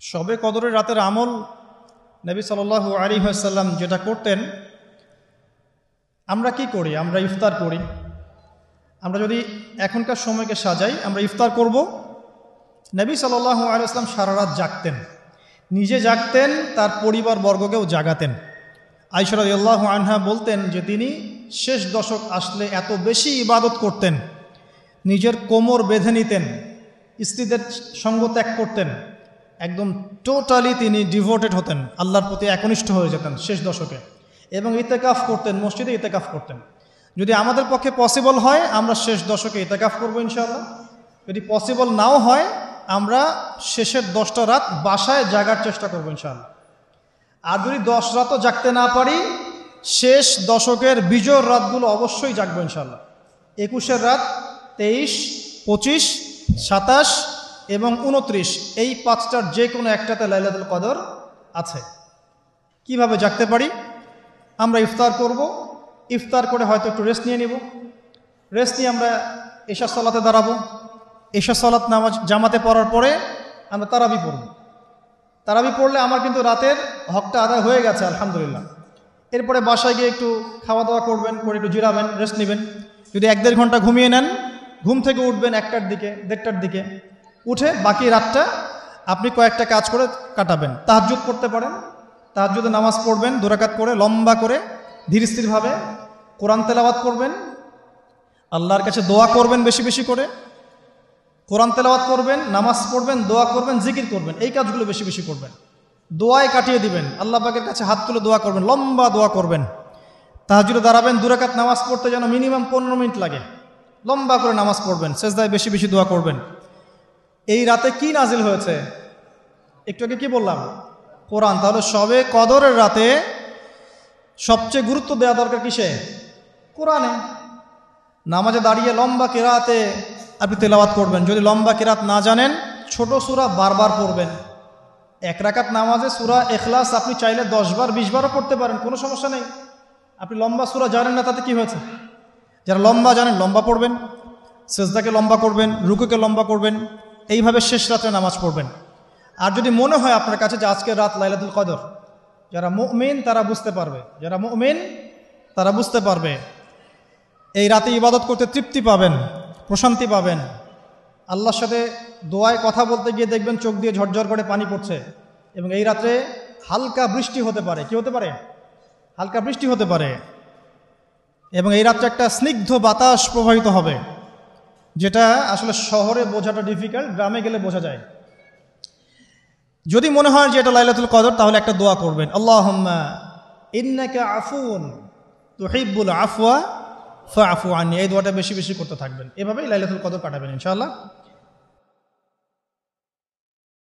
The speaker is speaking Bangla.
শবে কদরের রাতের আমল নবী সাল্লাল্লাহু আলাইহি ওয়াসাল্লাম যেটা করতেন, আমরা কি করি? আমরা ইফতার করি। আমরা যদি এখনকার সময়কে সাজাই, আমরা ইফতার করব। নবী সাল্লাল্লাহু আলাইহি ওয়াসাল্লাম সারা রাত জাগতেন, নিজে জাগতেন, তার পরিবারবর্গকেও জাগাতেন। আয়েশা রাদিয়াল্লাহু আনহা বলতেন যে তিনি শেষ দশক আসলে এত বেশি ইবাদত করতেন, নিজের কোমর বেঁধে নিতেন, স্ত্রীদের সঙ্গ ত্যাগ করতেন, একদম টোটালি তিনি ডিভোটেড হতেন, আল্লাহর প্রতি একনিষ্ঠ হয়ে যেতেন শেষ দশকে, এবং ইতেকাফ করতেন, মসজিদে ইতেকাফ করতেন। যদি আমাদের পক্ষে পসিবল হয় আমরা শেষ দশকে ইতেকাফ করবো ইনশাআল্লাহ। যদি পসিবল নাও হয় আমরা শেষের 10টা রাত বাসায় জাগার চেষ্টা করবো ইনশাআল্লাহ। আর যদি 10 রাতও জাগতে না পারি, শেষ দশকের বিজয়ের রাতগুলো অবশ্যই জাগবো ইনশাআল্লাহ। 21 রাত, 23, 25, 27 এবং 29, এই 5টার যে কোনো একটাতে লাইলাতুল কদর আছে। কিভাবে জাগতে পারি? আমরা ইফতার করব, ইফতার করে হয়তো একটু রেস্ট নিয়ে নিব, রেস্ট নিয়ে আমরা এশা সালাতে দাঁড়াবো, এশা সালাত নামাজ জামাতে পড়ার পরে আমরা তারাবি পড়ব। তারাবি পড়লে আমার কিন্তু রাতের হকটা আদায় হয়ে গেছে আলহামদুলিল্লাহ। এরপরে বাসায় গিয়ে একটু খাওয়া দাওয়া করবেন, করে একটু জিরাবেন, রেস্ট নেবেন। যদি 1-1.5 ঘন্টা ঘুমিয়ে নেন, ঘুম থেকে উঠবেন 1টার দিকে, 1:30টার দিকে, উঠে বাকি রাতটা আপনি কয়েকটা কাজ করে কাটাবেন। তাহাজ্জুদ পড়তে পারেন, তাহাজ্জুদে নামাজ পড়বেন 2 রাকাত করে, লম্বা করে, ধীর স্থিরভাবে কোরআন তেলাওয়াত করবেন, আল্লাহর কাছে দোয়া করবেন, বেশি বেশি করে কোরআন তেলাওয়াত করবেন, নামাজ পড়বেন, দোয়া করবেন, জিকির করবেন। এই কাজগুলো বেশি বেশি করবেন। দোয়ায় কাটিয়ে দিবেন, আল্লাহ পাকের কাছে হাত তুলে দোয়া করবেন, লম্বা দোয়া করবেন। তাহাজ্জুদে দাঁড়াবেন, 2 রাকাত নামাজ পড়তে যেন মিনিমাম 15 মিনিট লাগে, লম্বা করে নামাজ পড়বেন, সেজদায় বেশি বেশি দোয়া করবেন। এই রাতে কি নাজিল হয়েছে? একটু আগে কি বললাম? কোরআন। তাহলে শবে কদরের রাতে সবচেয়ে গুরুত্ব দেওয়া দরকার কিসে? কোরআনে। নামাজে দাঁড়িয়ে লম্বা কিরাতে আপনি তেলাওয়াত করবেন। যদি লম্বা কিরাত না জানেন, ছোট সূরা বারবার পড়বেন। 1 রাকাত নামাজে সূরা ইখলাস আপনি চাইলে 10 বার 20 বারও পড়তে পারেন, কোনো সমস্যা নেই। আপনি লম্বা সূরা জানেন না, তাতে কি হয়েছে? যারা লম্বা জানেন লম্বা পড়বেন, সেজদাকে লম্বা করবেন, রুকুকে লম্বা করবেন, এইভাবে শেষ রাতে নামাজ পড়বেন। আর যদি মনে হয় আপনার কাছে যে আজকের রাত লাইলাতুল কদর, যারা মুমিন তারা বুঝতে পারবে, যারা মুমিন তারা বুঝতে পারবে, এই রাতে ইবাদত করতে তৃপ্তি পাবেন, প্রশান্তি পাবেন। আল্লাহর সাথে দোয়ায় কথা বলতে গিয়ে দেখবেন চোখ দিয়ে ঝরঝর করে পানি পড়ছে, এবং এই রাত্রে হালকা বৃষ্টি হতে পারে। কি হতে পারে? হালকা বৃষ্টি হতে পারে। এবং এই রাত্রে একটা স্নিগ্ধ বাতাস প্রবাহিত হবে, যেটা আসলে শহরে বোঝাটা ডিফিকাল্ট, গ্রামে গেলে বোঝা যায়। যদি মনে হয় যে এটা লাইলাতুল কদর, তাহলে একটা দোয়া করবেন, আল্লাহুম্মা ইন্নাকা আফুন তুহিব্বুল আফওয়া ফাআফু আননি। এই দোয়াটা বেশি বেশি করতে থাকবেন। এভাবেই লাইলাতুল কদর কাটাবেন ইনশাআল্লাহ।